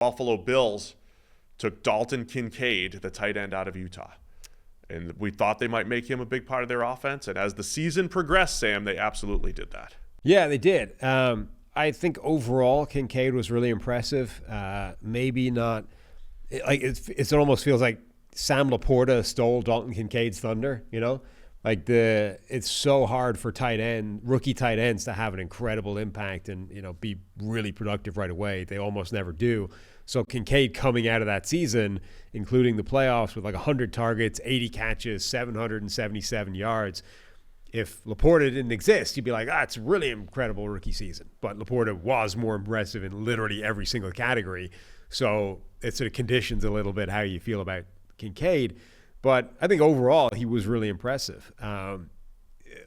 Buffalo Bills took Dalton Kincaid, the tight end out of Utah. And we thought they might make him a big part of their offense. And as the season progressed, Sam, they absolutely did that. Yeah, they did. I think overall Kincaid was really impressive. Maybe not like it almost feels like Sam Laporta stole Dalton Kincaid's thunder, you know? Like it's so hard for rookie tight ends to have an incredible impact and, you know, be really productive right away. They almost never do. So Kincaid coming out of that season, including the playoffs with like 100 targets, 80 catches, 777 yards. If Laporta didn't exist, you'd be like, it's a really incredible rookie season. But Laporta was more impressive in literally every single category. So it sort of conditions a little bit how you feel about Kincaid. But I think overall he was really impressive.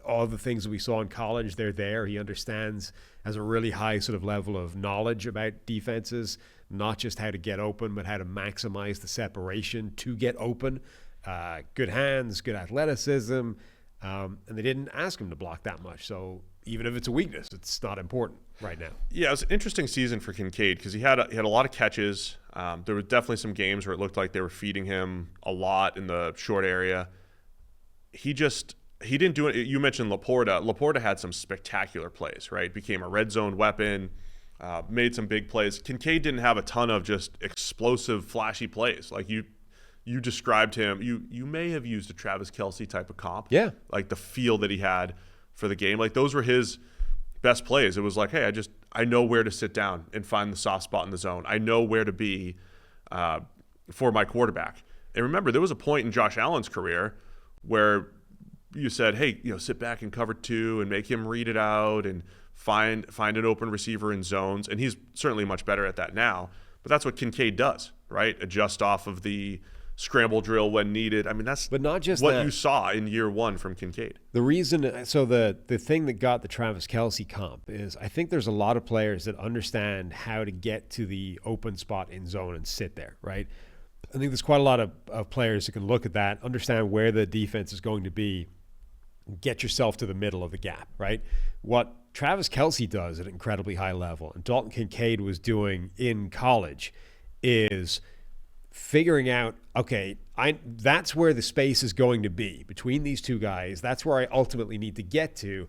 All the things that we saw in college, they're there. He understands, has a really high sort of level of knowledge about defenses, not just how to get open, but how to maximize the separation to get open. Good hands, good athleticism. And they didn't ask him to block that much. So even if it's a weakness, it's not important right now. Yeah, it was an interesting season for Kincaid because he had a lot of catches. There were definitely some games where it looked like they were feeding him a lot in the short area. He didn't do it. You mentioned Laporta. Laporta had some spectacular plays, right? Became a red zone weapon, made some big plays. Kincaid didn't have a ton of just explosive, flashy plays. Like you described him. You may have used a Travis Kelce type of comp. Yeah. Like the feel that he had for the game. Like those were his best plays. It was like, hey, I know where to sit down and find the soft spot in the zone. I know where to be for my quarterback. And remember, there was a point in Josh Allen's career where you said, hey, sit back and cover two and make him read it out and find an open receiver in zones. And he's certainly much better at that now. But that's what Kincaid does, right? Adjust off of the scramble drill when needed. I mean, that's but not just what you saw in year one from Kincaid. The reason, so the thing that got the Travis Kelce comp is I think there's a lot of players that understand how to get to the open spot in zone and sit there, right? I think there's quite a lot of players that can look at that, understand where the defense is going to be, get yourself to the middle of the gap, right? What Travis Kelce does at an incredibly high level, and Dalton Kincaid was doing in college, is figuring out, okay, that's where the space is going to be between these two guys. That's where I ultimately need to get to.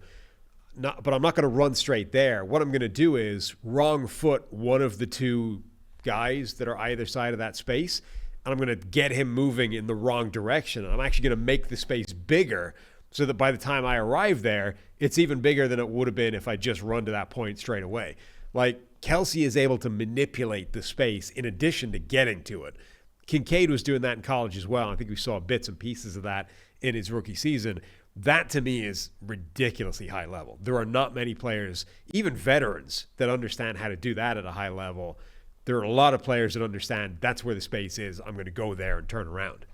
But I'm not going to run straight there. What I'm going to do is wrong foot one of the two guys that are either side of that space, and I'm going to get him moving in the wrong direction. I'm actually going to make the space bigger so that by the time I arrive there, it's even bigger than it would have been if I just run to that point straight away. Like, Kelce is able to manipulate the space in addition to getting to it. Kincaid was doing that in college as well. I think we saw bits and pieces of that in his rookie season. That, to me, is ridiculously high level. There are not many players, even veterans, that understand how to do that at a high level. There are a lot of players that understand that's where the space is. I'm going to go there and turn around.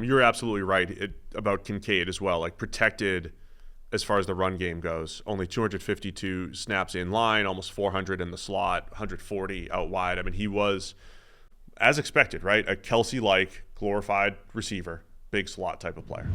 You're absolutely right about Kincaid as well. Like, protected as far as the run game goes. Only 252 snaps in line, almost 400 in the slot, 140 out wide. I mean, he was, as expected, right? A Kelce-like glorified receiver, big slot type of player.